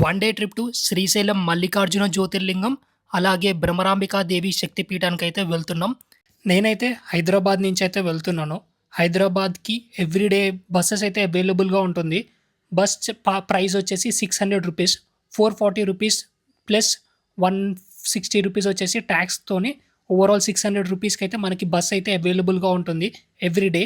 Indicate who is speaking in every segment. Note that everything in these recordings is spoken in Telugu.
Speaker 1: One day trip to Srisailam Mallikarjuna జ్యోతిర్లింగం, అలాగే భ్రమరాంబికా దేవి శక్తిపీఠానికైతే వెళ్తున్నాం. నేనైతే హైదరాబాద్ నుంచి అయితే వెళ్తున్నాను. హైదరాబాద్‌కి ఎవ్రీడే బసెస్ అయితే అవైలబుల్‌గా ఉంటుంది. బస్ ప్రైస్ వచ్చేసి 600 రూపీస్, 440 రూపీస్ ప్లస్ 160 రూపీస్ వచ్చేసి ట్యాక్స్‌తోని ఓవరాల్ 600 రూపీస్‌కి అయితే మనకి బస్ అయితే అవైలబుల్‌గా ఉంటుంది ఎవ్రీడే.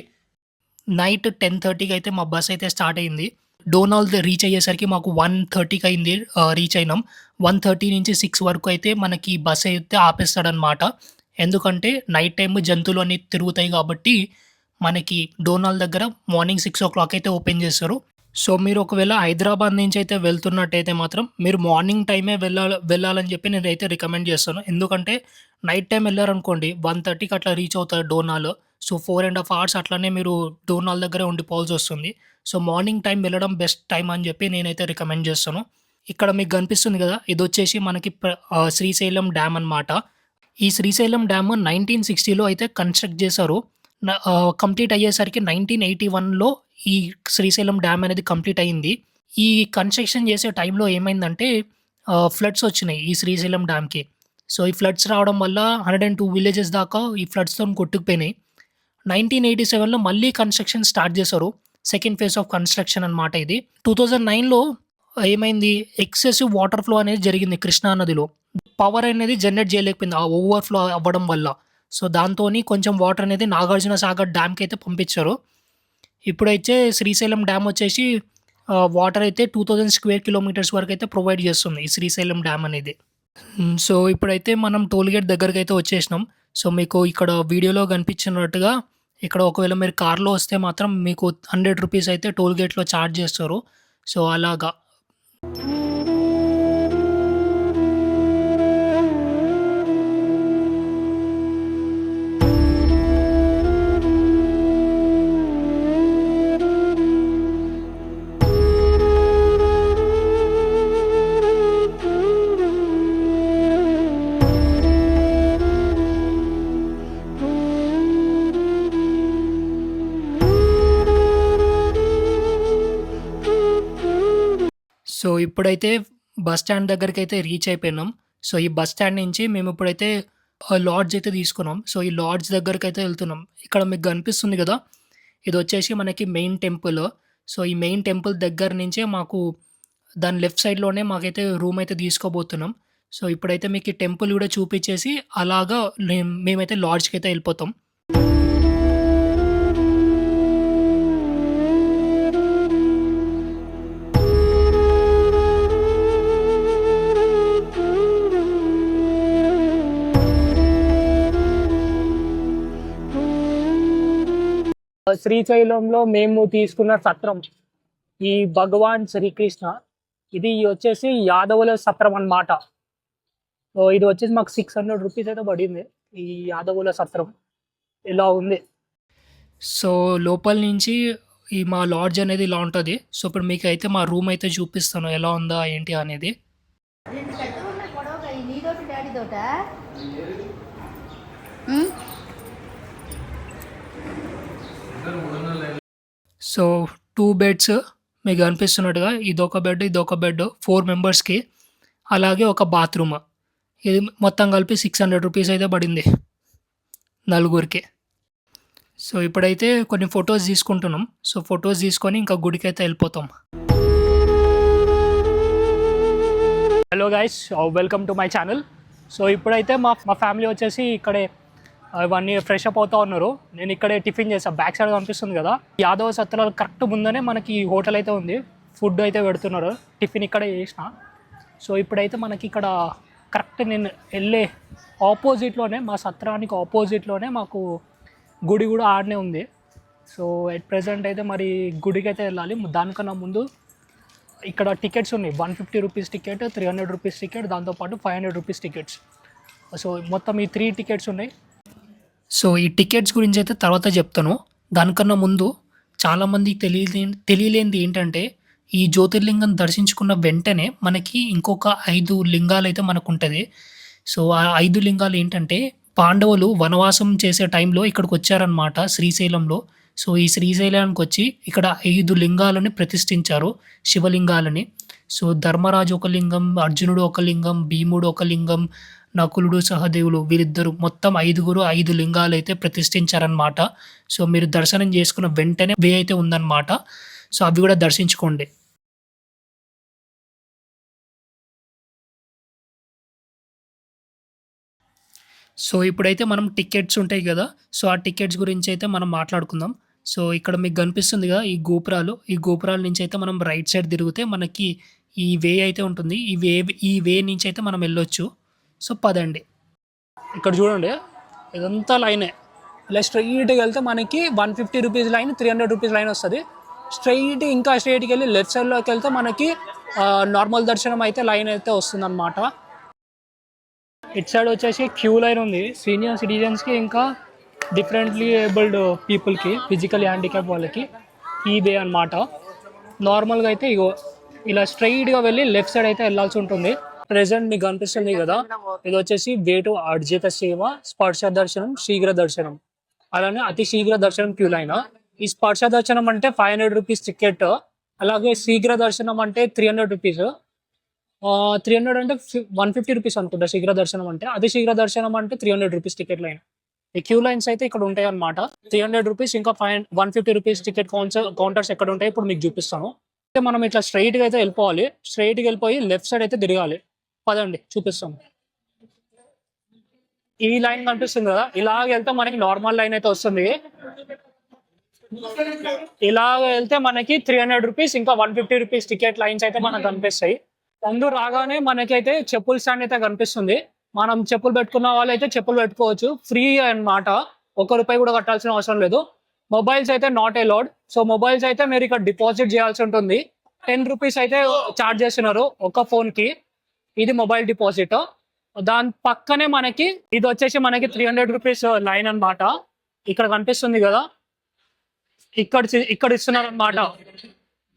Speaker 1: నైట్ 10:30కి అయితే మా బస్ అయితే స్టార్ట్ అయింది. డోనాల్డ్ రీచ్ అయ్యేసరికి మాకు 1:30కి అయింది. రీచ్ అయినాం. 1:30 నుంచి 6 వరకు అయితే మనకి బస్ అయితే ఆపేస్తాడనమాట. ఎందుకంటే నైట్ టైమ్ జంతువులు అన్నీ తిరుగుతాయి కాబట్టి మనకి డోనాల్డ్ దగ్గర మార్నింగ్ 6:00 అయితే ఓపెన్ చేస్తారు. సో మీరు ఒకవేళ హైదరాబాద్ నుంచి అయితే వెళ్తున్నట్టయితే మాత్రం మీరు మార్నింగ్ టైమే వెళ్ళాలని చెప్పి నేనైతే రికమెండ్ చేస్తాను. ఎందుకంటే నైట్ టైమ్ వెళ్లారనుకోండి 1:30కి అట్లా రీచ్ అవుతారు డోనాల్. సో 4½ అవర్స్ అట్లనే మీరు డోనాల్ దగ్గరే ఉండిపోవాల్సొస్తుంది. సో మార్నింగ్ టైం వెళ్ళడం బెస్ట్ టైం అని చెప్పి నేనైతే రికమెండ్ చేస్తాను. ఇక్కడ మీకు కనిపిస్తుంది కదా! ఇదొచ్చేసి మనకి శ్రీశైలం డ్యామ్ అనమాట. ఈ శ్రీశైలం డ్యామ్ 1960లో అయితే కన్‌స్ట్రక్ట్ చేశారు. కంప్లీట్ అయ్యేసరికి 1981లో ఈ శ్రీశైలం డ్యామ్ అనేది కంప్లీట్ అయింది. ఈ కన్‌స్ట్రక్షన్ చేసే టైంలో ఏమైందంటే ఫ్లడ్స్ వచ్చినాయి ఈ శ్రీశైలం డ్యామ్‌కి. సో ఈ ఫ్లడ్స్ రావడం వల్ల 102 విలేజెస్ దాకా ఈ ఫ్లడ్స్‌తోని కొట్టుకుపోయినాయి. 1987లో మళ్ళీ కన్‌స్ట్రక్షన్ స్టార్ట్ చేశారు. సెకండ్ ఫేజ్ ఆఫ్ కన్‌స్ట్రక్షన్ అనమాట ఇది. 2009లో ఏమైంది, ఎక్సెసివ్ వాటర్ ఫ్లో అనేది జరిగింది కృష్ణా నదిలో. పవర్ అనేది జనరేట్ చేయలేకపోయింది ఆ ఓవర్‌ఫ్లో అవ్వడం వల్ల. సో దాంతోని కొంచెం వాటర్ అనేది నాగార్జున సాగర్ డ్యామ్‌కి అయితే పంపించారు. ఇప్పుడైతే శ్రీశైలం డ్యామ్ వచ్చేసి వాటర్ అయితే 2000 స్క్వేర్ కిలోమీటర్స్ వరకు అయితే ప్రొవైడ్ చేస్తుంది ఈ శ్రీశైలం డ్యామ్ అనేది. సో ఇప్పుడైతే మనం టోల్ గేట్ దగ్గరకైతే వచ్చేసినాం. సో మీకు ఇక్కడ వీడియోలో కనిపించినట్టుగా ఇక్కడ ఒకవేళ మీరు కార్‌లో వస్తే మాత్రం మీకు 100 రూపీస్ అయితే టోల్ గేట్‌లో చార్జ్ చేస్తారు. సో అలాగా. సో ఇప్పుడైతే బస్ స్టాండ్ దగ్గరికైతే రీచ్ అయిపోయినాం. సో ఈ బస్ స్టాండ్ నుంచి మేము ఇప్పుడైతే లాడ్జ్ అయితే తీసుకున్నాం. సో ఈ లాడ్జ్ దగ్గరకైతే వెళ్తున్నాం. ఇక్కడ మీకు కనిపిస్తుంది కదా! ఇదొచ్చేసి మనకి మెయిన్ టెంపుల్. సో ఈ మెయిన్ టెంపుల్ దగ్గర నుంచే మాకు దాని లెఫ్ట్ సైడ్‌లోనే మాకైతే రూమ్ అయితే తీసుకోబోతున్నాం. సో ఇప్పుడైతే మీకు ఈ టెంపుల్ కూడా చూపించేసి అలాగా మేమైతే లాడ్జ్‌కైతే వెళ్ళిపోతాం. శ్రీశైలంలో మేము తీసుకున్న సత్రం ఈ భగవాన్ శ్రీకృష్ణ. ఇది వచ్చేసి యాదవుల సత్రం అన్నమాట. సో ఇది వచ్చేసి మాకు 600 రూపీస్ అయితే పడింది. ఈ యాదవుల సత్రం ఇలా ఉంది. సో లోపల నుంచి ఈ మా లాడ్జ్ అనేది ఇలా ఉంటది. సో ఇప్పుడు మీకైతే మా రూమ్ అయితే చూపిస్తాను ఎలా ఉందా ఏంటి అనేది. సో 2 బెడ్స్ మీకు కనిపిస్తున్నట్టుగా ఇదొక బెడ్ 4 మెంబర్స్‌కి. అలాగే ఒక బాత్రూమ్. ఇది మొత్తం కలిపి 600 రూపీస్ అయితే పడింది నలుగురికి. సో ఇప్పుడైతే కొన్ని ఫోటోస్ తీసుకుంటున్నాం. సో ఫోటోస్ తీసుకొని ఇంకా గుడికైతే వెళ్ళిపోతాం. Hello guys, welcome to my channel. So ఇప్పుడైతే మా ఫ్యామిలీ వచ్చేసి ఇక్కడే ఇవన్నీ ఫ్రెష్ అప్ అవుతూ ఉన్నారు. నేను ఇక్కడే టిఫిన్ చేసాను. బ్యాక్ సైడ్ కనిపిస్తుంది కదా, యాదవ సత్రాలు కరెక్ట్ ముందనే మనకి హోటల్ అయితే ఉంది. ఫుడ్ అయితే పెడుతున్నారు. టిఫిన్ ఇక్కడే చేసిన. సో ఇప్పుడైతే మనకి ఇక్కడ కరెక్ట్ నేను వెళ్ళే ఆపోజిట్లోనే, మా సత్రానికి ఆపోజిట్లోనే మాకు గుడి కూడా ఆడనే ఉంది. సో ఎట్ ప్రెజెంట్ అయితే మరి గుడికి అయితే వెళ్ళాలి. దానికన్నా ముందు ఇక్కడ టికెట్స్ ఉన్నాయి. 150 రూపీస్ టికెట్, 300 రూపీస్ టికెట్, దాంతోపాటు 500 రూపీస్ టికెట్స్. సో మొత్తం ఈ 3 టికెట్స్ ఉన్నాయి. సో ఈ టికెట్స్ గురించి అయితే తర్వాత చెప్తాను. దానికన్నా ముందు చాలామందికి తెలియలేనిది ఏంటంటే ఈ జ్యోతిర్లింగం దర్శించుకున్న వెంటనే మనకి ఇంకొక 5 లింగాలైతే మనకుంటది. సో ఆ 5 లింగాలు ఏంటంటే పాండవులు వనవాసం చేసే టైంలో ఇక్కడికొచ్చారనమాట శ్రీశైలంలో. సో ఈ శ్రీశైలానికొచ్చి ఇక్కడ 5 లింగాలని ప్రతిష్ఠించారు, శివలింగాలని. సో ధర్మరాజు ఒక లింగం, అర్జునుడు ఒక లింగం, భీముడు ఒక లింగం, నకులుడు, సహదేవులు వీరిద్దరు మొత్తం 5 లింగాలైతే ప్రతిష్ఠించారనమాట. సో మీరు దర్శనం చేసుకున్న వెంటనే వే అయితే ఉందన్నమాట. సో అవి కూడా దర్శించుకోండి. సో ఇప్పుడైతే మనం టికెట్స్ ఉంటాయి కదా! సో ఆ టికెట్స్ గురించి అయితే మనం మాట్లాడుకుందాం. సో ఇక్కడ మీకు కనిపిస్తుంది కదా! ఈ గోపురాల నుంచి అయితే మనం రైట్ సైడ్ తిరిగితే మనకి ఈ వే అయితే ఉంటుంది. ఈ వే నుంచి అయితే మనం వెళ్ళొచ్చు. సో పదండి. ఇక్కడ చూడండి, ఇదంతా లైనే. ఇలా స్ట్రెయిట్‌గా వెళ్తే మనకి 150 రూపీస్ లైన్, 300 రూపీస్ లైన్ వస్తది. ఇంకా స్ట్రెయిట్‌గా వెళ్ళి లెఫ్ట్ సైడ్‌లోకి వెళ్తే మనకి నార్మల్ దర్శనం అయితే లైన్ అయితే వస్తుందన్నమాట. ఇటు సైడ్ వచ్చేసి క్యూ లైన్ ఉంది. సీనియర్ సిటిజన్స్కి ఇంకా డిఫరెంట్లీ ఏబుల్డ్ పీపుల్కి, ఫిజికల్ హ్యాండిక్యాప్ వాళ్ళకి ఈ వే అనమాట. నార్మల్గా అయితే ఇగో ఇలా స్ట్రైట్గా వెళ్ళి లెఫ్ట్ సైడ్ అయితే వెళ్ళాల్సి ఉంటుంది. ప్రెసెంట్ మీకు కనిపిస్తుంది కదా, ఇది వచ్చేసి వే టు అర్జిత సేవ, స్పర్శ దర్శనం, శీఘ్ర దర్శనం, అలానే అతి శీఘ్ర దర్శనం క్యూ లైన్. ఈ స్పర్శ దర్శనం అంటే 500 రూపీస్ టికెట్, అలాగే శీఘ్ర దర్శనం అంటే 300 రూపీస్. 300 అంటే 150 రూపీస్ అనుకుంటా శీఘ్ర దర్శనం అంటే. అతి శీఘ్ర దర్శనం అంటే 300 రూపీస్ టికెట్ లైన్. ఈ క్యూ లైన్స్ అయితే ఇక్కడ ఉంటాయి అనమాట. 300 రూపీస్ ఇంకా 150 రూపీస్ టికెట్ కౌంటర్స్ ఎక్కడ ఉంటాయి ఇప్పుడు మీకు చూపిస్తాను. అయితే మనం ఇట్లా స్ట్రైట్గా అయితే వెళ్ళిపోవాలి. స్ట్రైట్గా వెళ్ళిపోయి లెఫ్ట్ సైడ్ అయితే తిరగాలి. పదండి చూపిస్తాం. ఈ లైన్ కనిపిస్తుంది కదా, ఇలాగ వెళ్తే మనకి నార్మల్ లైన్ అయితే వస్తుంది. ఇలాగ వెళ్తే మనకి 300 రూపీస్ ఇంకా 150 రూపీస్ టికెట్ లైన్స్ అయితే మనకు కనిపిస్తాయి. ముందు రాగానే మనకైతే చెప్పుల స్టాండ్ అయితే కనిపిస్తుంది. మనం చెప్పులు పెట్టుకున్న వాళ్ళు అయితే చెప్పులు పెట్టుకోవచ్చు, ఫ్రీ అన్నమాట. ₹1 కూడా కట్టాల్సిన అవసరం లేదు. మొబైల్స్ అయితే నాట్ అలౌడ్. సో మొబైల్స్ అయితే మీరు ఇక్కడ డిపాజిట్ చేయాల్సి ఉంటుంది. 10 రూపీస్ అయితే ఛార్జ్ చేస్తున్నారు ఒక ఫోన్ కి. ఇది మొబైల్ డిపాజిట్. దాని పక్కనే మనకి ఇది వచ్చేసి మనకి 300 రూపీస్ లైన్ అన్నమాట. ఇక్కడ కనిపిస్తుంది కదా, ఇక్కడ ఇస్తున్నారు అనమాట.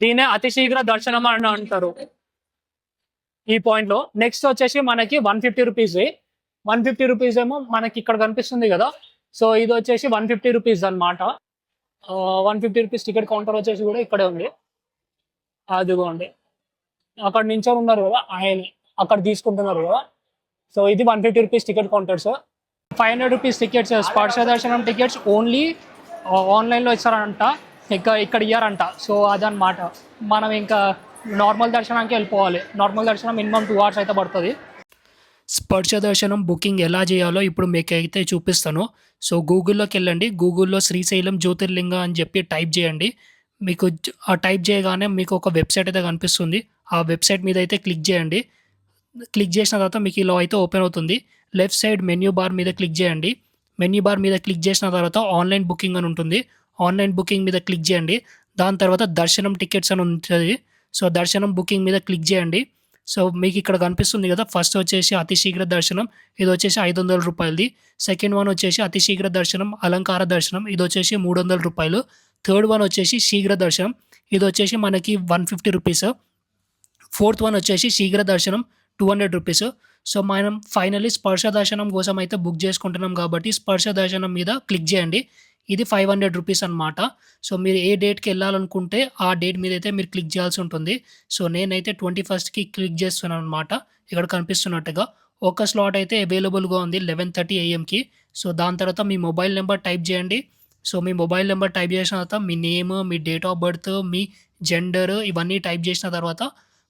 Speaker 1: దీనే అతి శీఘ్ర దర్శనం అని అంటారు ఈ పాయింట్ లో. నెక్స్ట్ వచ్చేసి మనకి 150 రూపీస్. 150 రూపీస్ ఏమో మనకి ఇక్కడ కనిపిస్తుంది కదా. సో ఇది వచ్చేసి 150 రూపీస్ అనమాట. 150 రూపీస్ టికెట్ కౌంటర్ వచ్చేసి కూడా ఇక్కడే ఉంది. అదిగోండి అక్కడ నించొని ఉన్నారు కదా, ఆయన అక్కడ తీసుకుంటున్నారు కదా. సో ఇది 150 rupees ticket counters. 500 rupees tickets స్పర్శ దర్శనం టికెట్స్ ఓన్లీ ఆన్లైన్లో ఇస్తారంట, ఇక్కడ ఇయ్యారంట. సో అదనమాట. మనం ఇంకా నార్మల్ దర్శనానికి వెళ్ళిపోవాలి. నార్మల్ దర్శనం మినిమం 2 hours అయితే పడుతుంది. స్పర్శ దర్శనం బుకింగ్ ఎలా చేయాలో ఇప్పుడు మీకు అయితే చూపిస్తాను. సో గూగుల్లోకి వెళ్ళండి. గూగుల్లో శ్రీశైలం జ్యోతిర్లింగ అని చెప్పి టైప్ చేయండి. మీకు ఆ టైప్ చేయగానే మీకు ఒక వెబ్సైట్ అయితే కనిపిస్తుంది. ఆ వెబ్సైట్ మీద అయితే క్లిక్ చేయండి. క్లిక్ చేసిన తర్వాత మీకు ఇలా అయితే ఓపెన్ అవుతుంది. లెఫ్ట్ సైడ్ మెన్యూ బార్ మీద క్లిక్ చేయండి. మెన్యూ బార్ మీద క్లిక్ చేసిన తర్వాత ఆన్లైన్ బుకింగ్ అని ఉంటుంది. ఆన్లైన్ బుకింగ్ మీద క్లిక్ చేయండి. దాని తర్వాత దర్శనం టికెట్స్ అని ఉంటుంది. సో దర్శనం బుకింగ్ మీద క్లిక్ చేయండి. సో మీకు ఇక్కడ కనిపిస్తుంది కదా, ఫస్ట్ వచ్చేసి అతి శీఘ్ర దర్శనం, ఇది వచ్చేసి 500 రూపాయలది. సెకండ్ వన్ వచ్చేసి అతి శీఘ్ర దర్శనం అలంకార దర్శనం, ఇది వచ్చేసి 300 రూపాయలు. థర్డ్ వన్ వచ్చేసి శీఘ్ర దర్శనం, ఇది వచ్చేసి మనకి 150 రూపీస్. ఫోర్త్ వన్ వచ్చేసి శీఘ్ర దర్శనం 200 రూపీస్. సో మనం ఫైనల్లీ స్పర్శ దర్శనం కోసం అయితే బుక్ చేసుకుంటున్నాం కాబట్టి స్పర్శ దర్శనం మీద క్లిక్ చేయండి. ఇది 500 రూపీస్ అనమాట. సో మీరు ఏ డేట్కి వెళ్ళాలనుకుంటే ఆ డేట్ మీద అయితే మీరు క్లిక్ చేయాల్సి ఉంటుంది. సో నేనైతే 21st క్లిక్ చేస్తున్నాను అనమాట. ఇక్కడ కనిపిస్తున్నట్టుగా ఒక స్లాట్ అయితే అవైలబుల్గా ఉంది 11:30 AM. సో దాని తర్వాత మీ మొబైల్ నెంబర్ టైప్ చేయండి. సో మీ మొబైల్ నెంబర్ టైప్ చేసిన తర్వాత మీ నేమ్, మీ డేట్ ఆఫ్ బర్త్, మీ జెండర్ ఇవన్నీ టైప్ చేసిన తర్వాత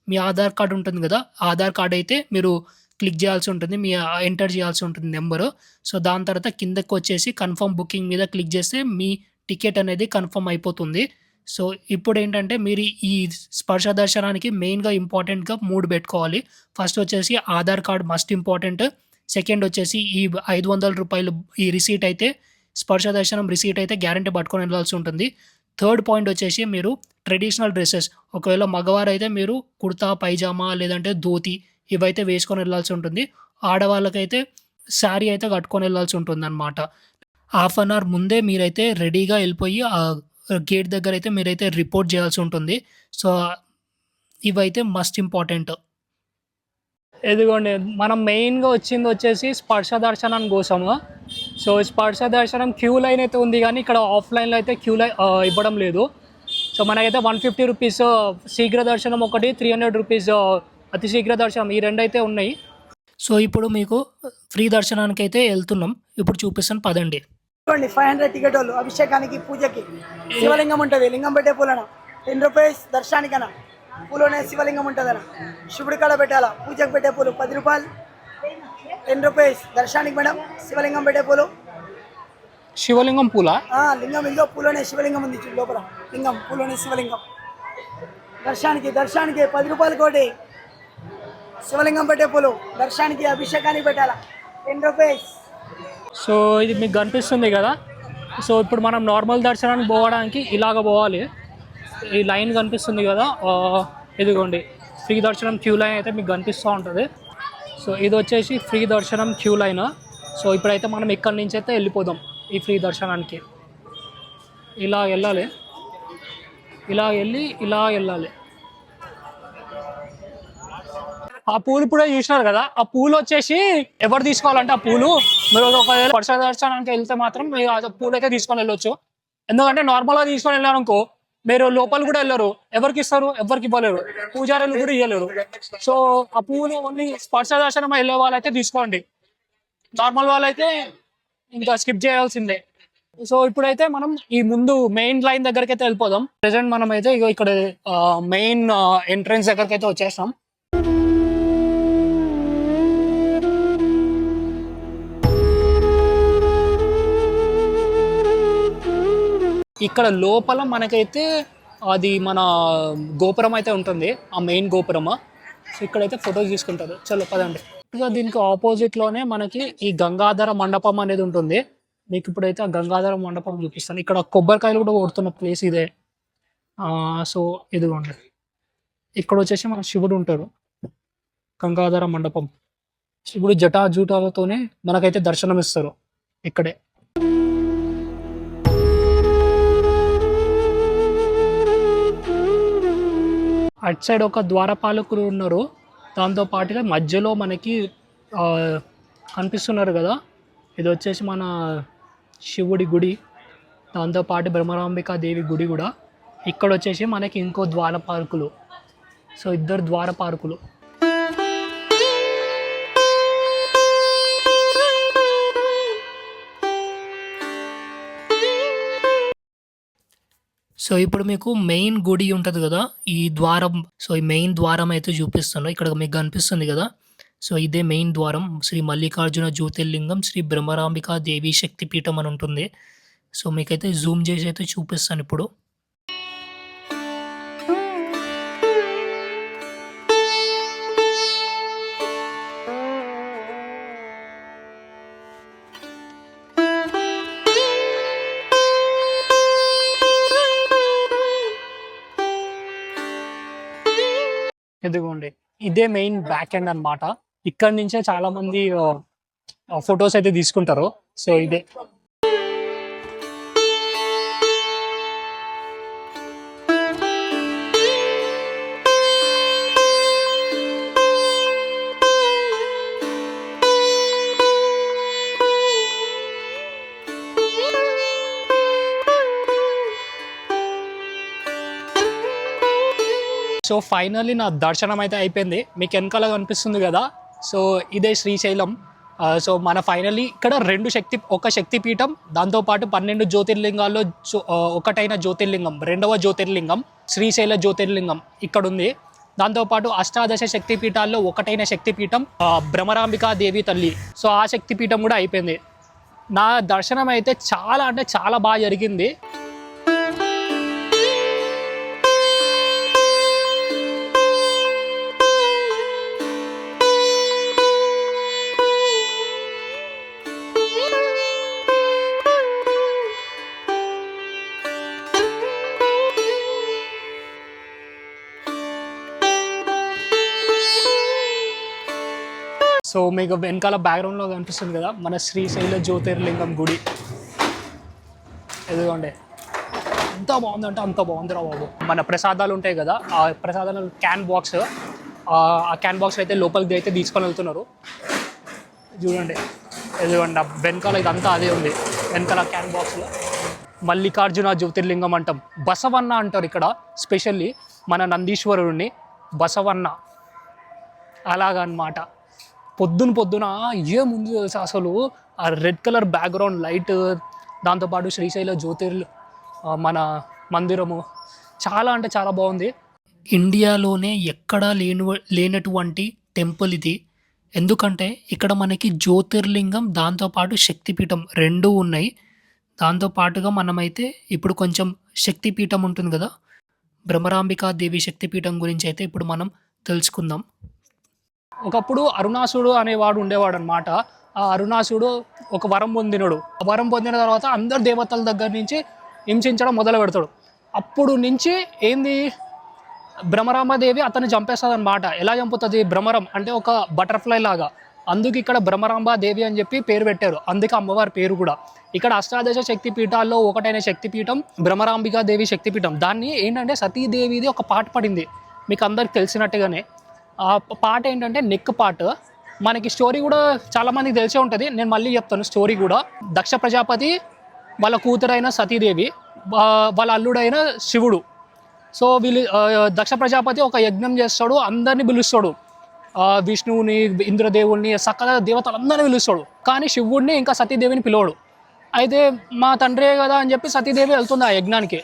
Speaker 1: మీ ఆధార్ కార్డ్ ఉంటుంది కదా, ఆధార్ కార్డ్ అయితే మీరు క్లిక్ చేయాల్సి ఉంటుంది, మీ ఎంటర్ చేయాల్సి ఉంటుంది నెంబరు. సో దాని తర్వాత కిందకి వచ్చేసి కన్ఫర్మ్ బుకింగ్ మీద క్లిక్ చేస్తే మీ టికెట్ అనేది కన్ఫర్మ్ అయిపోతుంది. సో ఇప్పుడు ఏంటంటే మీరు ఈ స్పర్శ దర్శనానికి మెయిన్గా ఇంపార్టెంట్గా 3 పెట్టుకోవాలి. ఫస్ట్ వచ్చేసి Aadhaar card must important. Second వచ్చేసి ఈ 500 రూపాయలు ఈ రిసీట్ అయితే స్పర్శ దర్శనం రిసీట్ అయితే గ్యారంటీ పట్టుకొని వెళ్ళాల్సి ఉంటుంది. థర్డ్ పాయింట్ వచ్చేసి మీరు ట్రెడిషనల్ డ్రెస్సెస్, ఒకవేళ మగవారు అయితే మీరు కుర్తా పైజామా లేదంటే ధోతి ఇవైతే వేసుకొని వెళ్ళాల్సి ఉంటుంది. ఆడవాళ్ళకైతే శారీ అయితే కట్టుకొని వెళ్ళాల్సి ఉంటుంది అనమాట. హాఫ్ అన్ అవర్ ముందే మీరైతే రెడీగా వెళ్ళిపోయి ఆ గేట్ దగ్గర అయితే మీరైతే రిపోర్ట్ చేయాల్సి ఉంటుంది. సో ఇవైతే మస్ట్ ఇంపార్టెంట్. ఎదుగోండి మనం మెయిన్గా వచ్చింది వచ్చేసి స్పర్శ దర్శనం కోసము. సో స్పర్శ దర్శనం క్యూ లైన్ అయితే ఉంది, కానీ ఇక్కడ ఆఫ్లైన్లో అయితే క్యూ లైన్ ఇవ్వడం లేదు. సో మనకైతే 150 రూపీస్ శీఘ్ర దర్శనం ఒకటి, 300 రూపీస్ అతి శీఘ్ర దర్శనం, ఈ రెండు అయితే ఉన్నాయి. సో ఇప్పుడు మీకు ఫ్రీ దర్శనానికి అయితే వెళ్తున్నాం, ఇప్పుడు చూపిస్తాను పదండి.
Speaker 2: 500 టికెట్ వాళ్ళు అభిషేకానికి పూజకి. శివలింగం ఉంటుంది, లింగం పెట్టే పూలన 10 రూపీస్ దర్శనానికన్నా. పూలోనే శివలింగం ఉంటుందన్న, శివుడి కాడ పెట్టాలా. పూజకు పెట్టే పూలు 10 రూపాయలు, 10 రూపీస్ దర్శనానికి మేడం. శివలింగం పెట్టే పూలు,
Speaker 1: శివలింగం పూల
Speaker 2: లింగం ఇదో పూలోనే శివలింగం ఉంది లోపల, లింగం పూలోనే శివలింగం. దర్శనానికి 10 రూపాయలు కోటి. శివలింగం పెట్టే పూలు దర్శనానికి అభిషేకానికి పెట్టాలా 10 రూపీస్.
Speaker 1: సో ఇది మీకు కనిపిస్తుంది కదా. సో ఇప్పుడు మనం నార్మల్ దర్శనానికి పోవడానికి ఇలాగ పోవాలి. ఈ లైన్ కనిపిస్తుంది కదా, ఇదిగోండి ఫ్రీ దర్శనం క్యూ లైన్ అయితే మీకు కనిపిస్తూ ఉంటుంది. సో ఇది వచ్చేసి ఫ్రీ దర్శనం క్యూ లైన్. సో ఇప్పుడైతే మనం ఇక్కడి నుంచి అయితే వెళ్ళిపోదాం ఈ ఫ్రీ దర్శనానికి. ఇలా వెళ్ళాలి, ఇలా వెళ్ళాలి. ఆ పూలు ఇప్పుడే చూసినారు కదా, ఆ పూలు వచ్చేసి ఎవరు తీసుకోవాలంటే ఆ పూలు మీరు ఒకవేళ వర్ష దర్శనానికి వెళ్తే మాత్రం మీరు ఆ పూలు అయితే తీసుకొని వెళ్ళొచ్చు. ఎందుకంటే నార్మల్గా తీసుకొని వెళ్ళారనుకో మీరు లోపల కూడా వెళ్ళరు, ఎవరికి ఇస్తారు, ఎవరికి ఇవ్వలేరు, పూజారులు కూడా ఇవ్వలేరు. సో ఆ పూలు ఓన్లీ స్పర్శ దర్శనం వెళ్ళే వాళ్ళైతే తీసుకోండి, నార్మల్ వాళ్ళైతే ఇంకా స్కిప్ చేయాల్సిందే. సో ఇప్పుడైతే మనం ఈ ముందు మెయిన్ లైన్ దగ్గరికి అయితే వెళ్ళిపోదాం. ప్రెసెంట్ మనం అయితే ఇక్కడ మెయిన్ ఎంట్రన్స్ దగ్గరికి అయితే వచ్చేస్తాం. ఇక్కడ లోపల మనకైతే అది మన గోపురం అయితే ఉంటుంది, ఆ మెయిన్ గోపురం. సో ఇక్కడైతే ఫొటోస్ తీసుకుంటారు. చలో పదండి. ఇక దీనికి ఆపోజిట్లోనే మనకి ఈ గంగాధర మండపం అనేది ఉంటుంది. మీకు ఇప్పుడైతే ఆ గంగాధర మండపం చూపిస్తాను. ఇక్కడ కొబ్బరికాయలు కూడా కొడుతున్న ప్లేస్ ఇదే. సో ఇదిగోండి, ఇక్కడ వచ్చేసి మన శివుడు ఉంటాడు. గంగాధర మండపం, శివుడు జటాజూటాలతోనే మనకైతే దర్శనం ఇస్తారు ఇక్కడే. అటు సైడ్ ఒక ద్వారపాలకులు ఉన్నారు, దాంతో పాటుగా మధ్యలో మనకి కనిపిస్తున్నారు కదా, ఇది వచ్చేసి మన శివుడి గుడి, దాంతోపాటు బ్రహ్మరాంబికా దేవి గుడి కూడా. ఇక్కడ వచ్చేసి మనకి ఇంకో ద్వారపాలకులు, సో ఇద్దరు ద్వారపాలకులు. సో ఇప్పుడు మీకు మెయిన్ గుడి ఉంటుంది కదా, ఈ ద్వారం. సో ఈ మెయిన్ ద్వారం అయితే చూపిస్తాను. ఇక్కడ మీకు కనిపిస్తుంది కదా, సో ఇదే మెయిన్ ద్వారం. శ్రీ మల్లికార్జున జ్యోతిర్లింగం శ్రీ బ్రహ్మరాంబికా దేవి శక్తిపీఠం అని ఉంటుంది. సో మీకైతే జూమ్ చేసి అయితే చూపిస్తాను ఇప్పుడు. ఇదిగోండి, ఇదే మెయిన్ బ్యాక్ ఎండ్ అన్నమాట. ఇక్కడ నుంచే చాలా మంది ఫొటోస్ అయితే తీసుకుంటారు. సో ఇదే. సో ఫైనల్లీ నా దర్శనం అయితే అయిపోయింది. మీకు వెనకాల కనిపిస్తుంది కదా, సో ఇదే శ్రీశైలం. సో మన ఫైనల్లీ ఇక్కడ ఒక శక్తిపీఠం, దాంతోపాటు 12 జ్యోతిర్లింగాల్లో ఒకటైన జ్యోతిర్లింగం, రెండవ జ్యోతిర్లింగం శ్రీశైల జ్యోతిర్లింగం ఇక్కడ ఉంది. దాంతోపాటు అష్టాదశ శక్తిపీఠాల్లో ఒకటైన శక్తిపీఠం భ్రమరాంబికా దేవి తల్లి. సో ఆ శక్తిపీఠం కూడా అయిపోయింది. నా దర్శనం అయితే చాలా అంటే చాలా బాగా జరిగింది. సో మీకు వెనకాల బ్యాక్గ్రౌండ్లో కనిపిస్తుంది కదా మన శ్రీశైల జ్యోతిర్లింగం గుడి. ఎదుగుండే ఎంత బాగుందంటే అంత బాగుందిరా బాబు. మన ప్రసాదాలు ఉంటాయి కదా, ఆ ప్రసాదాలు క్యాన్ బాక్స్, ఆ క్యాన్ బాక్స్ అయితే లోపలికి అయితే తీసుకొని వెళ్తున్నారు. చూడండి, ఎదుగుండి వెనకాల ఇదంతా అదే ఉంది. వెనకాల క్యాన్ బాక్స్లో మల్లికార్జున జ్యోతిర్లింగం అంటాం. బసవన్న అంటారు ఇక్కడ స్పెషల్లీ మన నందీశ్వరుడిని బసవన్న అలాగనమాట. పొద్దున ఏముంది తెలుసా అసలు, ఆ రెడ్ కలర్ బ్యాక్గ్రౌండ్ లైట్, దాంతోపాటు శ్రీశైల మన మందిరము చాలా అంటే చాలా బాగుంది. ఇండియాలోనే ఎక్కడా లేనటువంటి టెంపుల్ ఇది. ఎందుకంటే ఇక్కడ మనకి జ్యోతిర్లింగం దాంతోపాటు శక్తిపీఠం రెండూ ఉన్నాయి. దాంతోపాటుగా మనమైతే ఇప్పుడు కొంచెం శక్తిపీఠం ఉంటుంది కదా, భ్రమరాంబికా దేవి శక్తిపీఠం గురించి అయితే ఇప్పుడు మనం తెలుసుకుందాం. ఒకప్పుడు అరుణాసుడు అనేవాడు ఉండేవాడు అనమాట. ఆ అరుణాసుడు ఒక వరం పొందినడు. ఆ వరం పొందిన తర్వాత అందరు దేవతల దగ్గర నుంచి హింసించడం మొదలు పెడతాడు. అప్పుడు నుంచి ఏంది, భ్రమరాంబదేవి అతన్ని చంపేస్తుంది అనమాట. ఎలా చంపుతుంది, భ్రమరం అంటే ఒక బటర్ఫ్లై లాగా, అందుకు ఇక్కడ భ్రమరాంబాదేవి అని చెప్పి పేరు పెట్టారు. అందుకే అమ్మవారి పేరు కూడా. ఇక్కడ అష్టాదశ శక్తి పీఠాల్లో ఒకటైన శక్తిపీఠం భ్రమరాంబికా దేవి శక్తిపీఠం. దాన్ని ఏంటంటే సతీదేవిది ఒక పాట పడింది మీకు అందరికి తెలిసినట్టుగానే. ఆ పాట ఏంటంటే నెక్ పాట. మనకి స్టోరీ కూడా చాలామందికి తెలిసే ఉంటుంది, నేను మళ్ళీ చెప్తాను స్టోరీ కూడా. దక్ష ప్రజాపతి వాళ్ళ కూతురైన సతీదేవి, వాళ్ళ అల్లుడైన శివుడు. సో వీళ్ళు దక్ష ప్రజాపతి ఒక యజ్ఞం చేస్తాడు, అందరినీ పిలుస్తాడు, విష్ణువుని, ఇంద్రదేవుల్ని, సకల దేవతలందరినీ పిలుస్తాడు. కానీ శివుడిని ఇంకా సతీదేవిని పిలవడు. అయితే మా తండ్రే కదా అని చెప్పి సతీదేవి వెళ్తుంది ఆ యజ్ఞానికి.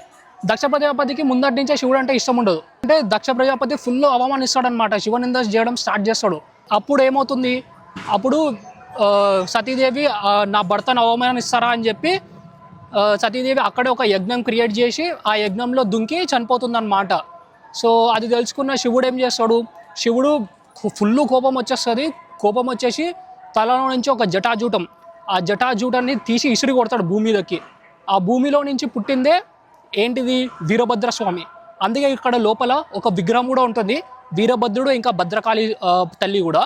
Speaker 1: దక్ష ప్రజాపతికి ముందటి నుంచే శివుడు అంటే ఇష్టం ఉండదు. అంటే దక్ష ప్రజాపతి ఫుల్ అవమానిస్తాడనమాట, శివనింద చేయడం స్టార్ట్ చేస్తాడు. అప్పుడు ఏమవుతుంది, అప్పుడు సతీదేవి నా భర్తను అవమానిస్తారా అని చెప్పి సతీదేవి అక్కడే ఒక యజ్ఞం క్రియేట్ చేసి ఆ యజ్ఞంలో దుంకి చనిపోతుందన్నమాట. సో అది తెలుసుకున్న శివుడు ఏం చేస్తాడు, శివుడు ఫుల్ కోపం వచ్చేస్తుంది. కోపం వచ్చేసి తలలో నుంచి ఒక జటాజూటం, ఆ జటాజూటాన్ని తీసి ఇసురు కొడతాడు భూమి మీదకి. ఆ భూమిలో నుంచి పుట్టిందే ఏంటిది, వీరభద్రస్వామి. అందుకే ఇక్కడ లోపల ఒక విగ్రహం కూడా ఉంటుంది, వీరభద్రుడు ఇంకా భద్రకాళి తల్లి కూడా.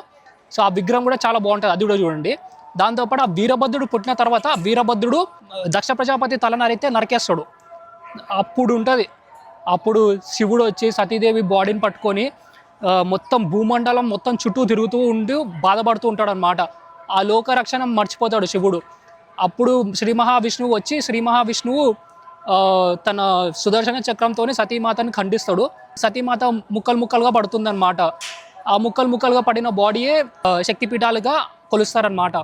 Speaker 1: సో ఆ విగ్రహం కూడా చాలా బాగుంటుంది, అది కూడా చూడండి. దాంతోపాటు ఆ వీరభద్రుడు పుట్టిన తర్వాత వీరభద్రుడు దక్ష ప్రజాపతి తల నరికేస్తాడు. అప్పుడు ఉంటుంది, అప్పుడు శివుడు వచ్చి సతీదేవి బాడీని పట్టుకొని మొత్తం భూమండలం మొత్తం చుట్టూ తిరుగుతూ ఉండి బాధపడుతూ ఉంటాడు అనమాట. ఆ లోకరక్షణ మర్చిపోతాడు శివుడు. అప్పుడు శ్రీ మహావిష్ణువు వచ్చి, శ్రీ మహావిష్ణువు తన సుదర్శన చక్రంతో సతీమాతని ఖండిస్తాడు. సతీమాత ముక్కలు ముక్కలుగా పడుతుందన్నమాట. ఆ ముక్కలు ముక్కలుగా పడిన బాడీయే శక్తిపీఠాలుగా కొలుస్తారనమాట.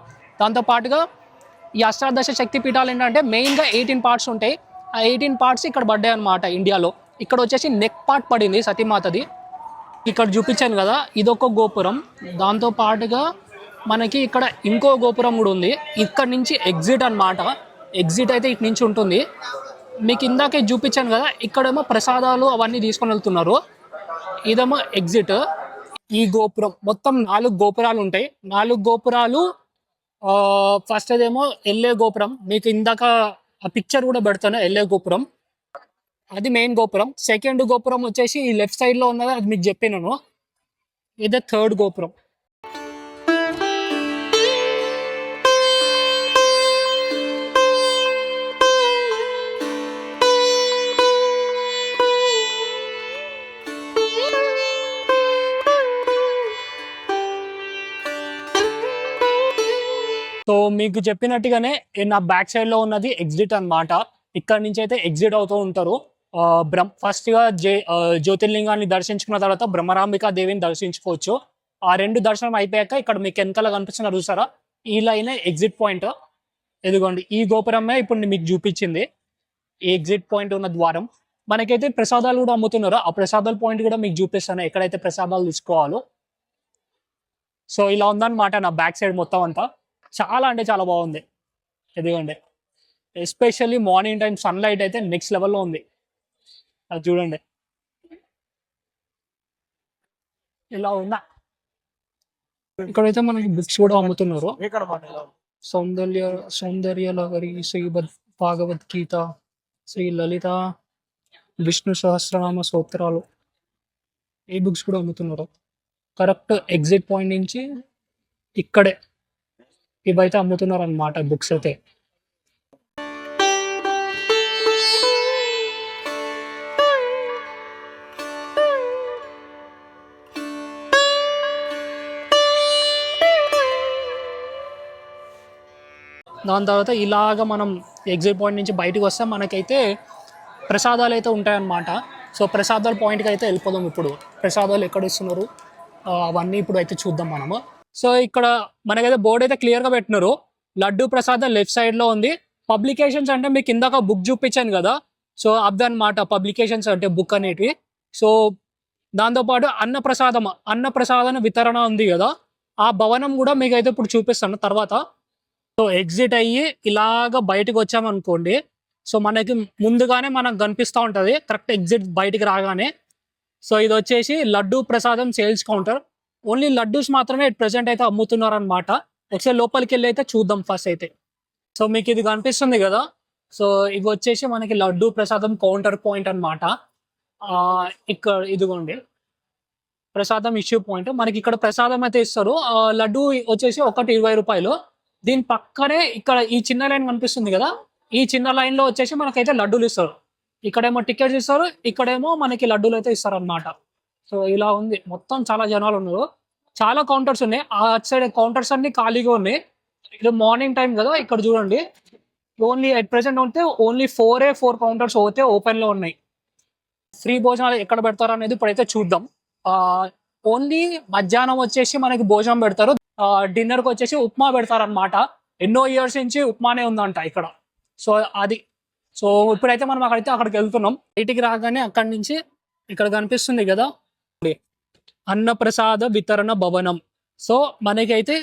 Speaker 1: దాంతోపాటుగా ఈ అష్టాదశ శక్తిపీఠాలు ఏంటంటే మెయిన్గా 18 పార్ట్స్ ఉంటాయి. ఆ 18 పార్ట్స్ ఇక్కడ పడ్డాయి అనమాట ఇండియాలో. ఇక్కడ వచ్చేసి నెక్ పార్ట్ పడింది సతీమాతది. ఇక్కడ చూపించాను కదా, ఇదొక గోపురం. దాంతోపాటుగా మనకి ఇక్కడ ఇంకో గోపురం కూడా ఉంది. ఇక్కడ నుంచి ఎగ్జిట్ అనమాట. ఎగ్జిట్ అయితే ఇటు నుంచి ఉంటుంది. మీకు ఇందాకే చూపించాను కదా, ఇక్కడేమో ప్రసాదాలు అవన్నీ తీసుకొని వెళ్తున్నారు. ఇదేమో ఎగ్జిట్. ఈ గోపురం మొత్తం 4 గోపురాలు ఉంటాయి. 4 గోపురాలు. ఫస్ట్ అదేమో ఎల్ఏ గోపురం, మీకు ఇందాక ఆ పిక్చర్ కూడా పెడతాను. ఎల్ఏ గోపురం అది మెయిన్ గోపురం. సెకండ్ గోపురం వచ్చేసి ఈ లెఫ్ట్ సైడ్లో ఉన్నది, అది మీకు చెప్పినాను. ఇదే థర్డ్ గోపురం. సో మీకు చెప్పినట్టుగానే నా బ్యాక్ సైడ్లో ఉన్నది ఎగ్జిట్ అనమాట. ఇక్కడ నుంచి అయితే ఎగ్జిట్ అవుతూ ఉంటారు. ఫస్ట్గా జ్యోతిర్లింగాన్ని దర్శించుకున్న తర్వాత భ్రమరాంబికా దేవిని దర్శించుకోవచ్చు. ఆ 2 దర్శనం అయిపోయాక ఇక్కడ మీకు వెనకాల కనిపిస్తున్న చూసారా, ఈ లైన్ ఎగ్జిట్ పాయింట్. ఎదుగోండి, ఈ గోపురమే ఇప్పుడు మీకు చూపించింది ఈ ఎగ్జిట్ పాయింట్ ఉన్న ద్వారం. మనకైతే ప్రసాదాలు కూడా అమ్ముతున్నారు. ఆ ప్రసాదాల పాయింట్ కూడా మీకు చూపిస్తాను, ఎక్కడైతే ప్రసాదాలు తీసుకోవాలో. సో ఇలా ఉందన్నమాట నా బ్యాక్ సైడ్ మొత్తం అంతా. చాలా అంటే చాలా బాగుంది. ఎదుగోండి, ఎస్పెషల్లీ మార్నింగ్ టైం సన్లైట్ అయితే నెక్స్ట్ లెవెల్లో ఉంది. అది చూడండి ఇలా ఉందా. ఇక్కడైతే మనకి బుక్స్ కూడా అమ్ముతున్నారు. సౌందర్య లహరి, శ్రీ భాగవద్గీత, శ్రీ లలిత, విష్ణు సహస్రనామ స్తోత్రాలు, ఈ బుక్స్ కూడా అమ్ముతున్నారు. కరెక్ట్ ఎగ్జిట్ పాయింట్ నుంచి ఇక్కడే ఇవైతే అమ్ముతున్నారు అన్నమాట బుక్స్ అయితే. దాని తర్వాత ఇలాగ మనం ఎగ్జిట్ పాయింట్ నుంచి బయటకు వస్తే మనకైతే ప్రసాదాలు అయితే ఉంటాయన్నమాట. సో ప్రసాదాల పాయింట్కి అయితే వెళ్ళిపోదాం. ఇప్పుడు ప్రసాదాలు ఎక్కడ ఇస్తున్నారు అవన్నీ ఇప్పుడు అయితే చూద్దాం మనము. సో ఇక్కడ మనకైతే బోర్డు అయితే క్లియర్గా పెట్టినారు. లడ్డు ప్రసాదం లెఫ్ట్ సైడ్లో ఉంది. పబ్లికేషన్స్ అంటే మీకు ఇందాక బుక్ చూపించాను కదా, సో అదనమాట పబ్లికేషన్స్ అంటే బుక్ అనేటివి. సో దాంతోపాటు అన్నప్రసాదం వితరణ ఉంది కదా, ఆ భవనం కూడా మీకు అయితే ఇప్పుడు చూపిస్తాను తర్వాత. సో ఎగ్జిట్ అయ్యి ఇలాగ బయటకు వచ్చామనుకోండి, సో మనకి ముందుగానే మనకు కనిపిస్తూ ఉంటుంది కరెక్ట్ ఎగ్జిట్ బయటికి రాగానే. సో ఇది వచ్చేసి లడ్డు ప్రసాదం సేల్స్ కౌంటర్. ఓన్లీ లడ్డూస్ మాత్రమే ప్రెసెంట్ అయితే అమ్ముతున్నారు అనమాట. ఒకసారి లోపలికి వెళ్ళి అయితే చూద్దాం ఫస్ట్ అయితే. సో మీకు ఇది కనిపిస్తుంది కదా, సో ఇవి వచ్చేసి మనకి లడ్డు ప్రసాదం కౌంటర్ పాయింట్ అనమాట. ఇక్కడ ఇదిగోండి ప్రసాదం ఇష్యూ పాయింట్. మనకి ఇక్కడ ప్రసాదం అయితే ఇస్తారు. లడ్డు వచ్చేసి ఒకటి 20 రూపాయలు. దీని పక్కనే ఇక్కడ ఈ చిన్న లైన్ కనిపిస్తుంది కదా, ఈ చిన్న లైన్ లో వచ్చేసి మనకైతే లడ్డూలు ఇస్తారు. ఇక్కడేమో టికెట్స్ ఇస్తారు, ఇక్కడేమో మనకి లడ్డూలు అయితే ఇస్తారు అనమాట. సో ఇలా ఉంది మొత్తం. చాలా జనాలు ఉన్నారు, చాలా కౌంటర్స్ ఉన్నాయి. ఆ సైడ్ కౌంటర్స్ అన్ని ఖాళీగా ఉన్నాయి. ఇది మార్నింగ్ టైం కదా, ఇక్కడ చూడండి ఓన్లీ అట్ ప్రెసెంట్ ఉంటే ఓన్లీ 4 కౌంటర్స్ అయితే ఓపెన్ లో ఉన్నాయి. ఫ్రీ భోజనాలు ఎక్కడ పెడతారు అనేది ఇప్పుడైతే చూద్దాం. ఓన్లీ మధ్యాహ్నం వచ్చేసి మనకి భోజనం పెడతారు, డిన్నర్కి వచ్చేసి ఉప్మా పెడతారు అనమాట. ఎన్నో ఇయర్స్ నుంచి ఉప్మానే ఉందంట ఇక్కడ. సో అది. సో ఇప్పుడైతే మనం అక్కడికి వెళ్తున్నాం. బయటికి రాగానే అక్కడి నుంచి ఇక్కడ కనిపిస్తుంది కదా అన్నప్రసాద వితరణ భవనం. సో మనకైతే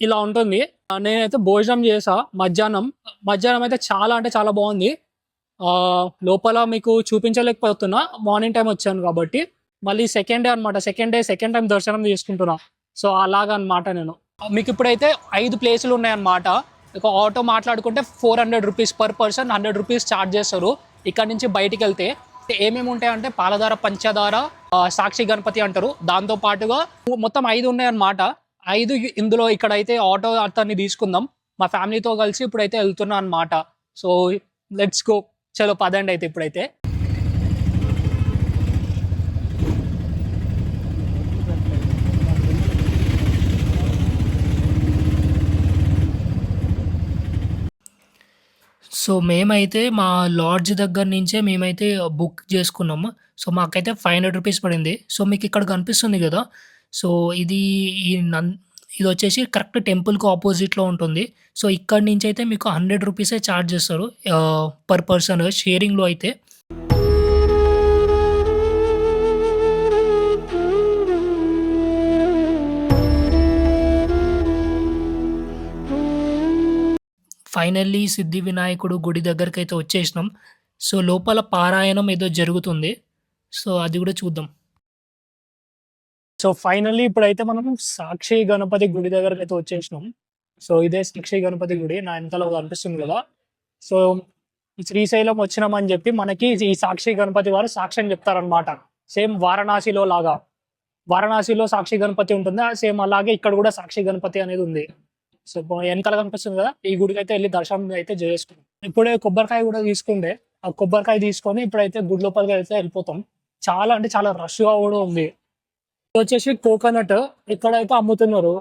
Speaker 1: ఇలా ఉంటుంది. నేనైతే భోజనం చేసా మధ్యాహ్నం అయితే చాలా అంటే చాలా బాగుంది. లోపల మీకు చూపించలేకపోతున్నా, మార్నింగ్ టైం వచ్చాను కాబట్టి. మళ్ళీ సెకండ్ డే అనమాట, సెకండ్ టైం దర్శనం చేసుకుంటున్నా. సో అలాగా అనమాట. నేను మీకు ఇప్పుడైతే 5 ప్లేసులు ఉన్నాయన్నమాట. ఒక ఆటో మాట్లాడుకుంటే 400 rupees per person, 100 rupees charge చేస్తారు. ఇక్కడ నుంచి బయటికి వెళ్తే ఏమేమి ఉంటాయంటే పాలధార, పంచదార, సాక్షి గణపతి అంటారు. దాంతో పాటుగా మొత్తం 5 ఉన్నాయన్నమాట. 5 ఇందులో ఇక్కడైతే ఆటో అతన్ని తీసుకుందాం. మా ఫ్యామిలీతో కలిసి ఇప్పుడైతే వెళ్తున్నా అనమాట. సో లెట్స్ గో, చలో పదండి అయితే ఇప్పుడైతే.
Speaker 3: సో మేమైతే మా లాడ్జ్ దగ్గర నుంచే మేమైతే బుక్ చేసుకున్నాము. సో మాకైతే 500 రూపీస్ పడింది. సో మీకు ఇక్కడ కనిపిస్తుంది కదా, సో ఇది ఇది వచ్చేసి కరెక్ట్ టెంపుల్కి ఆపోజిట్లో ఉంటుంది. సో ఇక్కడి నుంచి అయితే మీకు 100 రూపీసే ఛార్జ్ చేస్తారు పర్ పర్సన్. షేరింగ్లో అయితే ఫైనల్లీ సిద్ధి వినాయకుడు గుడి దగ్గరికి అయితే వచ్చేసినాం. సో లోపల పారాయణం ఏదో జరుగుతుంది. సో అది కూడా చూద్దాం.
Speaker 1: సో ఫైనల్లీ ఇప్పుడైతే మనం సాక్షి గణపతి గుడి దగ్గరకు అయితే వచ్చేసినాం. సో ఇదే సాక్షి గణపతి గుడి నా వెనకాల కనిపిస్తుంది కదా. సో శ్రీశైలం వచ్చినామని చెప్పి మనకి ఈ సాక్షి గణపతి వారు సాక్షి అని చెప్తారనమాట. సేమ్ వారణాసిలో లాగా, వారణాసిలో సాక్షి గణపతి ఉంటుంది, సేమ్ అలాగే ఇక్కడ కూడా సాక్షి గణపతి అనేది ఉంది. సో వెనకాల కనిపిస్తుంది కదా, ఈ గుడికి అయితే వెళ్ళి దర్శనం అయితే చేసుకున్నాం. ఇప్పుడే కొబ్బరికాయ కూడా తీసుకుంటే ఆ కొబ్బరికాయ తీసుకొని ఇప్పుడైతే గుడి లోపలికి అయితే వెళ్ళిపోతాం. చాలా అంటే చాలా రష్గా కూడా ఉంది. వచ్చేసి కోకోనట్ ఇక్కడైతే అమ్ముతున్నారు.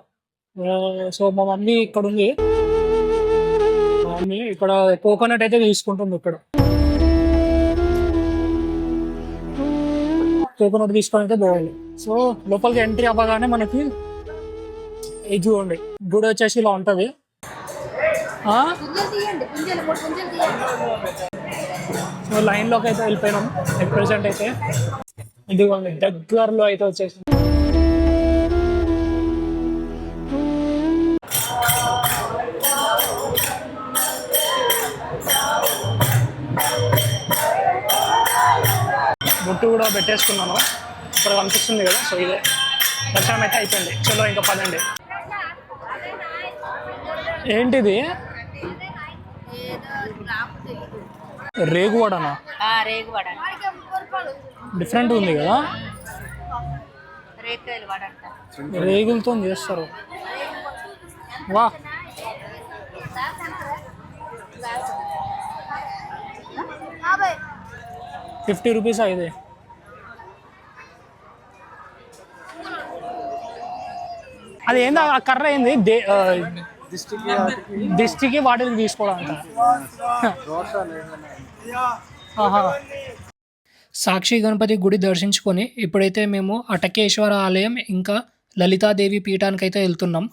Speaker 1: సో మా మమ్మీ ఇక్కడ ఉంది, మా మమ్మీ ఇక్కడ కోకోనట్ అయితే తీసుకుంటుంది. ఇక్కడ కోకోనట్ తీసుకొని అయితే బాగుంది. సో లోపలికి ఎంట్రీ అవ్వగానే మనకి ఇది చూడండి, గుడి వచ్చేసి ఇలా ఉంటుంది. సో లైన్లోకి అయితే వెళ్ళిపోయినాం. ఎట్ ప్రెసెంట్ అయితే ఇదిగోండి దగ్గరలో అయితే వచ్చేసి బొట్టు కూడా పెట్టేసుకున్నాను. ఇప్పుడు కనిపిస్తుంది కదా, సో ఇదే దర్శనం అయితే అయిపోయింది. చలో ఇంకా పదండి. ఏంటిది? రేగువడనా? డిఫరెంట్ ఉంది కదా, రేగులతో చేస్తారు. వా, 50 రూపీస్ ఇది. అది ఏంది ఆ కర్ర ఏంది? దిష్టికి వాటిని తీసుకోవడానికి. ఆహా. సాక్షి గణపతి గుడి దర్శించుకొని ఇప్పుడైతే మేము అటకేశ్వర ఆలయం ఇంకా లలితాదేవి పీఠానికైతే వెళ్తున్నాం.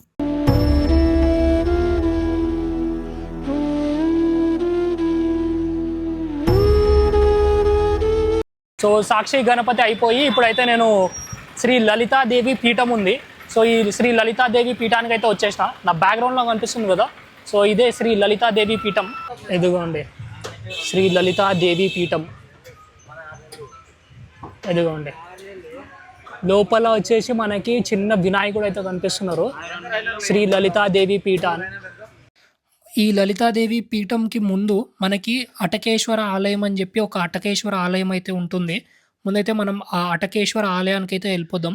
Speaker 1: సో సాక్షి గణపతి అయిపోయి ఇప్పుడైతే నేను శ్రీ లలితాదేవి పీఠం ఉంది. సో ఈ శ్రీ లలితాదేవి పీఠానికి అయితే వచ్చేసిన. నా బ్యాక్గ్రౌండ్లో కనిపిస్తుంది కదా, సో ఇదే శ్రీ లలితాదేవి పీఠం. ఎదుగోండి శ్రీ లలితాదేవి పీఠం, ఎదుగోండి. లోపల వచ్చేసి మనకి చిన్న వినాయకుడు అయితే కనిపిస్తున్నారు. శ్రీ లలితాదేవి పీఠం. ఈ లలితాదేవి పీఠంకి ముందు మనకి అటకేశ్వర ఆలయం అని చెప్పి ఒక అటకేశ్వర ఆలయం అయితే ఉంటుంది. ముందైతే మనం ఆ అటకేశ్వర ఆలయానికి అయితే వెళ్ళిపోదాం.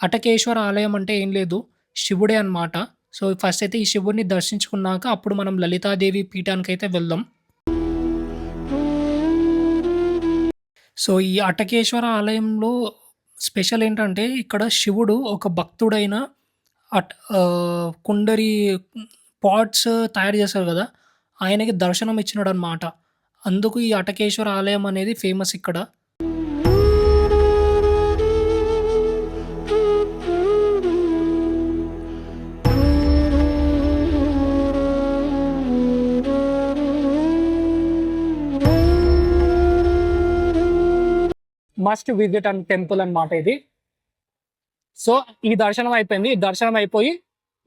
Speaker 1: అటకేశ్వర ఆలయం అంటే ఏం లేదు, శివుడే అన్నమాట. సో ఫస్ట్ అయితే ఈ శివుడిని దర్శించుకున్నాక అప్పుడు మనం లలితాదేవి పీఠానికి అయితే వెళ్దాం. సో ఈ అటకేశ్వర ఆలయంలో స్పెషల్ ఏంటంటే ఇక్కడ శివుడు ఒక భక్తుడైన కుండరి పాట్స్ తయారు చేస్తారు కదా, ఆయనకి దర్శనం ఇచ్చినాడు అనమాట. అందుకు ఈ అటకేశ్వర ఆలయం అనేది ఫేమస్ ఇక్కడ. మస్ట్ విజిట్ అండ్ టెంపుల్ అన్నమాట ఇది. సో ఈ దర్శనం అయిపోయింది. ఈ దర్శనం అయిపోయి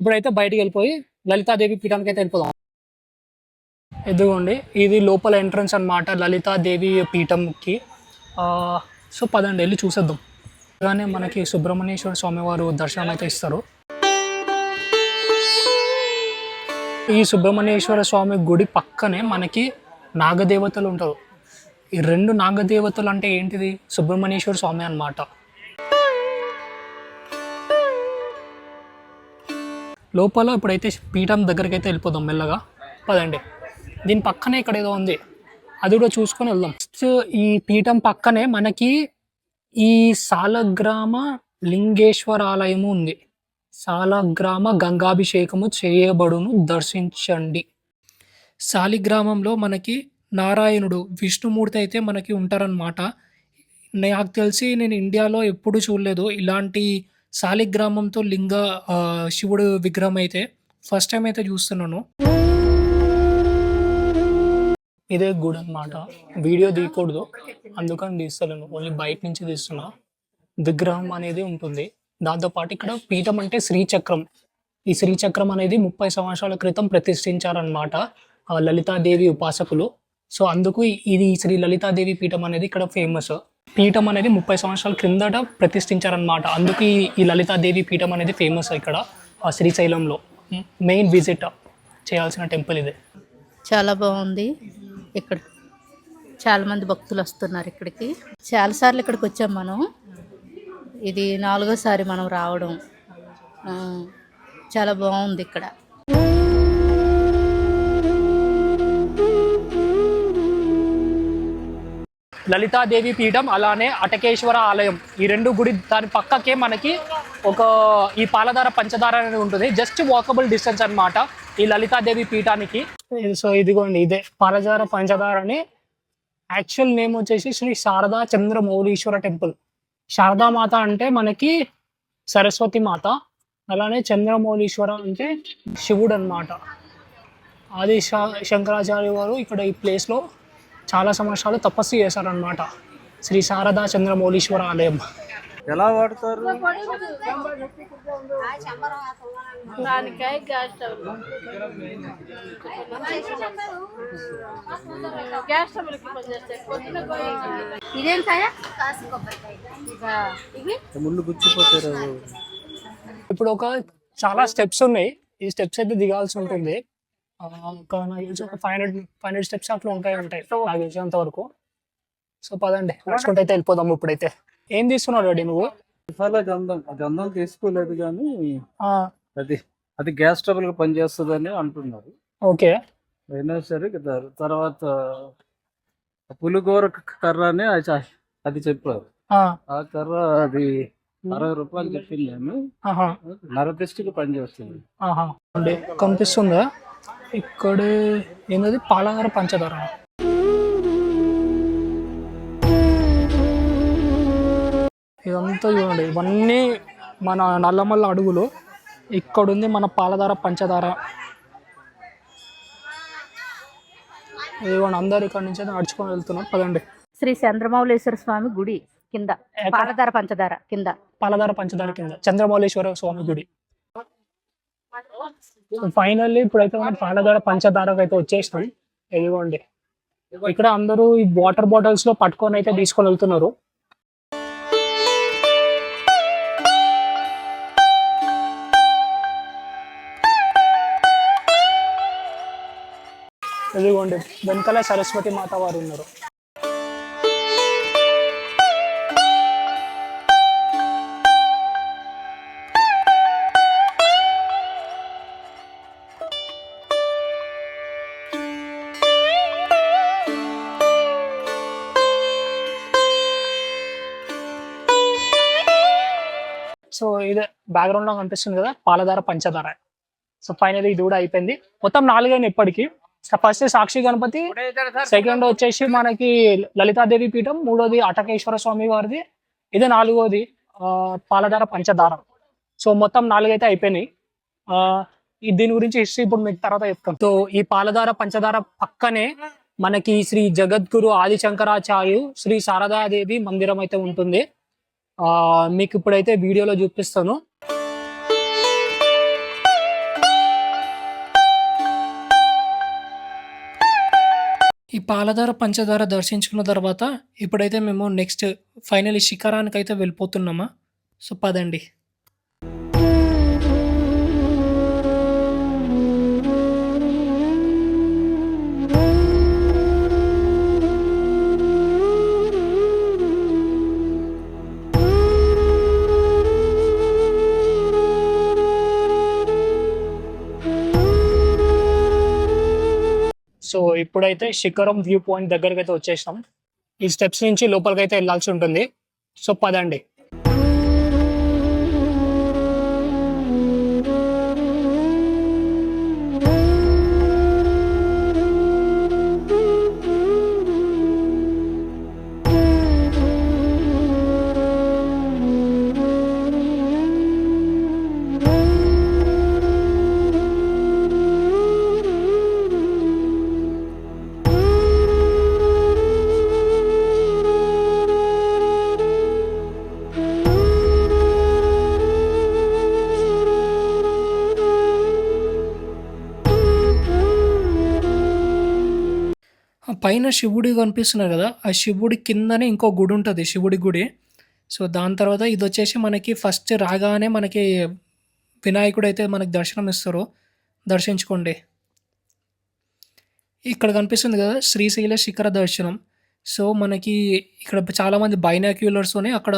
Speaker 1: ఇప్పుడైతే బయటికి వెళ్ళిపోయి లలితాదేవి పీఠానికి అయితే వెళ్ళిపోదాం. ఎదుగోండి ఇది లోపల ఎంట్రన్స్ అన్నమాట లలితాదేవి పీఠంకి. సో పదండి వెళ్ళి చూసేద్దాం. అలానే మనకి సుబ్రహ్మణ్యేశ్వర స్వామి వారు దర్శనం అయితే ఇస్తారు. ఈ సుబ్రహ్మణ్యేశ్వర స్వామి గుడి పక్కనే మనకి నాగదేవతలు ఉంటారు. ఈ రెండు నాగదేవతలు అంటే ఏంటిది, సుబ్రహ్మణ్యేశ్వర స్వామి అన్నమాట. లోపల ఇప్పుడైతే పీఠం దగ్గరికి అయితే వెళ్ళిపోదాం మెల్లగా. పదండి. దీని పక్కనే ఇక్కడ ఏదో ఉంది, అది కూడా చూసుకొని వెళ్దాం. ఈ పీఠం పక్కనే మనకి ఈ సాలగ్రామ లింగేశ్వర ఆలయము ఉంది. సాలగ్రామ గంగాభిషేకము చేయబడును, దర్శించండి. సాలిగ్రామంలో మనకి నారాయణుడు విష్ణుమూర్తి అయితే మనకి ఉంటారనమాట. నాకు తెలిసి నేను ఇండియాలో ఎప్పుడు చూడలేదు ఇలాంటి సాలిగ్రామంతో శివుడు విగ్రహం అయితే ఫస్ట్ టైం అయితే చూస్తున్నాను. ఇదే గుడి అనమాట. వీడియో తీయకూడదు అందుకని తీస్తున్నాను, ఓన్లీ బయట నుంచి తీస్తున్నా. విగ్రహం అనేది ఉంటుంది. దాంతోపాటు ఇక్కడ పీఠం అంటే శ్రీచక్రం. ఈ శ్రీచక్రం అనేది 30 సంవత్సరాల క్రితం ప్రతిష్ఠించారనమాట లలితాదేవి ఉపాసకులు. సో అందుకు ఇది శ్రీ లలితాదేవి పీఠం అనేది ఇక్కడ ఫేమస్. పీఠం అనేది 30 సంవత్సరాల క్రిందట ప్రతిష్ఠించారనమాట. అందుకు ఈ లలితాదేవి పీఠం అనేది ఫేమస్ ఇక్కడ శ్రీశైలంలో. మెయిన్ విజిట్ చేయాల్సిన టెంపుల్ ఇదే.
Speaker 4: చాలా బాగుంది. ఇక్కడ చాలామంది భక్తులు వస్తున్నారు ఇక్కడికి. చాలాసార్లు ఇక్కడికి వచ్చాం మనం. ఇది 4వసారి మనం రావడం. చాలా బాగుంది ఇక్కడ.
Speaker 1: లలితాదేవి పీఠం అలానే అటకేశ్వర ఆలయం, ఈ రెండు గుడి దాని పక్కకే మనకి ఈ పాలధార పంచదార అనేది ఉంటుంది. జస్ట్ వాకబుల్ డిస్టెన్స్ అన్నమాట ఈ లలితాదేవి పీఠానికి. సో ఇదిగోండి ఇదే పాలధార పంచదార అని. యాక్చువల్ నేమ్ వచ్చేసి శ్రీ శారదా చంద్రమౌళీశ్వర టెంపుల్. శారదామాత అంటే మనకి సరస్వతి మాత, అలానే చంద్రమౌళీశ్వర అంటే శివుడు అన్నమాట. ఆది శంకరాచార్య వారు ఇక్కడ ఈ ప్లేస్లో చాలా సంవత్సరాలు తపస్సు చేశారనమాట. శ్రీ శారదా చంద్రమౌళీశ్వర ఆలయం.
Speaker 5: ఎలా వాడతారు? ముళ్ళు గుచ్చిపోతారు.
Speaker 1: ఇప్పుడు చాలా స్టెప్స్ ఉన్నాయి. ఈ స్టెప్స్ అయితే దిగాల్సి ఉంటుంది. ఒక 500 స్టెప్స్ అట్లా ఉంటాయి నాకు తెలిసినంత వరకు. సో పదండి నడుచుకుంటే అయితే వెళ్ళిపోదాం. ఇప్పుడైతే ఏం తీసుకున్నాడు రెడీ నువ్వు?
Speaker 5: గంధం తీసుకోలేదు కానీ అది గ్యాస్ ట్రబుల్ గా పనిచేస్తుందని అంటున్నారు.
Speaker 1: ఓకే.
Speaker 5: అయినా సరే తర్వాత పులిగోర కర్ర అని అది చెప్పారు. ఆ కర్ర అది రూ. 60 చెప్పింది ఆమె.
Speaker 1: ఆహా
Speaker 5: నరదిష్టికి పనిచేస్తుంది.
Speaker 1: ఆహా అండి కనిపిస్తుందా ఇక్కడే ఏంటది పాలధార పంచదార ఇదంతా చూడండి ఇవన్నీ మన నల్లమల్ల అడుగులు ఇక్కడుంది మన పాలధార పంచదార ఇదిగోండి అందరు ఇక్కడ నుంచి నడుచుకొని వెళ్తున్నాం పదండి
Speaker 4: శ్రీ చంద్రమౌళేశ్వర స్వామి గుడి కింద పాలధార పంచదార కింద.
Speaker 1: పాలధార పంచదార కింద చంద్రమౌళేశ్వర స్వామి గుడి. ఫైనల్లీ ఇప్పుడైతే మనం పాలధార పంచదారకు అయితే వచ్చేసినాం. ఇదిగోండి ఇక్కడ అందరూ ఈ వాటర్ బాటిల్స్ లో పట్టుకొని అయితే తీసుకొని వెళ్తున్నారు. ఇదిగోండి వెనకాల సరస్వతి మాత వారు ఉన్నారు. సో ఇదే బ్యాక్గ్రౌండ్ లో కనిపిస్తుంది కదా పాలధార పంచదార. సో ఫైనల్ ఇది కూడా అయిపోయింది. మొత్తం 4 అయినాయి ఇప్పటికి. ఫస్ట్ సాక్షి గణపతి, సెకండ్ వచ్చేసి మనకి లలితాదేవి పీఠం, మూడోది అటకేశ్వర స్వామి వారిది, ఇది 4వది పాలధార పంచదార. సో మొత్తం 4 అయితే అయిపోయినాయి. దీని గురించి హిస్టరీ ఇప్పుడు మీకు తర్వాత చెప్తాం. సో ఈ పాలధార పంచదార పక్కనే మనకి శ్రీ జగద్గురు ఆది శంకరాచార్యు శ్రీ శారదాదేవి మందిరం అయితే ఉంటుంది. మీకు ఇప్పుడైతే వీడియోలో చూపిస్తాను. ఈ పాలధార పంచదార దర్శించుకున్న తర్వాత ఇప్పుడైతే మేము నెక్స్ట్ ఫైనల్ శిఖరానికి అయితే వెళ్ళిపోతున్నామా. సో పదండి. సో ఇప్పుడైతే శిఖరం వ్యూ పాయింట్ దగ్గరికి అయితే వచ్చేసినాం. ఈ స్టెప్స్ నుంచి లోపలికి అయితే వెళ్ళాల్సి ఉంటుంది. సో పదండి. పైన శివుడి కనిపిస్తున్నారు కదా, ఆ శివుడి కిందనే ఇంకో గుడి ఉంటుంది, శివుడి గుడి. సో దాని తర్వాత ఇది వచ్చేసి మనకి ఫస్ట్ రాగానే మనకి వినాయకుడు అయితే మనకి దర్శనం ఇస్తారు. దర్శించుకోండి. ఇక్కడ కనిపిస్తుంది కదా శ్రీశైల శిఖర దర్శనం. సో మనకి ఇక్కడ చాలామంది బైనాక్యులర్స్తోనే అక్కడ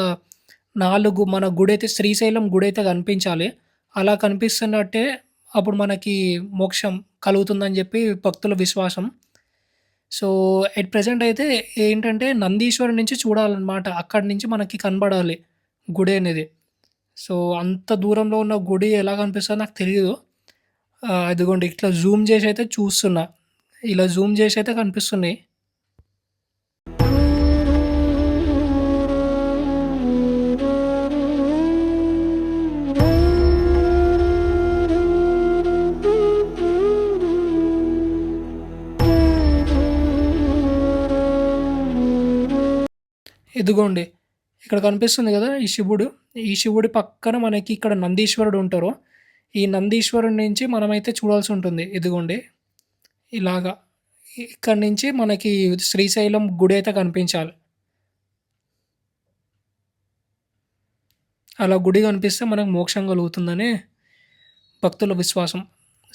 Speaker 1: 4 మన గుడి అయితే శ్రీశైలం గుడి అయితే కనిపించాలి. అలా కనిపిస్తున్నట్టే అప్పుడు మనకి మోక్షం కలుగుతుందని చెప్పి భక్తుల విశ్వాసం. సో ఎట్ ప్రెజెంట్ అయితే ఏంటంటే నందీశ్వరం నుంచి చూడాలన్నమాట. అక్కడి నుంచి మనకి కనబడాలి గుడి అనేది. సో అంత దూరంలో ఉన్న గుడి ఎలా కనిపిస్తుందో నాకు తెలియదు. అదిగోండి ఇట్లా జూమ్ చేసి అయితే చూస్తున్నా. ఇలా జూమ్ చేసి అయితే కనిపిస్తున్నాయి. ఇదిగోండి ఇక్కడ కనిపిస్తుంది కదా ఈ శివుడు. ఈ శివుడి పక్కన మనకి ఇక్కడ నందీశ్వరుడు ఉంటారు. ఈ నందీశ్వరుడి నుంచి మనమైతే చూడాల్సి ఉంటుంది. ఇదిగోండి ఇలాగా ఇక్కడ నుంచి మనకి శ్రీశైలం గుడి అయితే కనిపించాలి. అలా గుడి కనిపిస్తే మనకు మోక్షం కలుగుతుందని భక్తుల విశ్వాసం.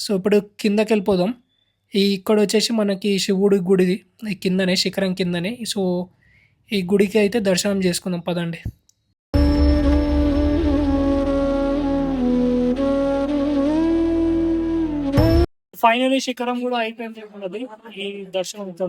Speaker 1: సో ఇప్పుడు కిందకి వెళ్ళిపోదాం. ఇక్కడ వచ్చేసి మనకి శివుడి గుడి ఈ కిందనే, శిఖరం కిందనే. సో ఈ గుడికి అయితే దర్శనం చేసుకుందాం పదండి. ఫైనలీ శిఖరం కూడా అయిపోయింది. ఈ దర్శనం అవుతుంది.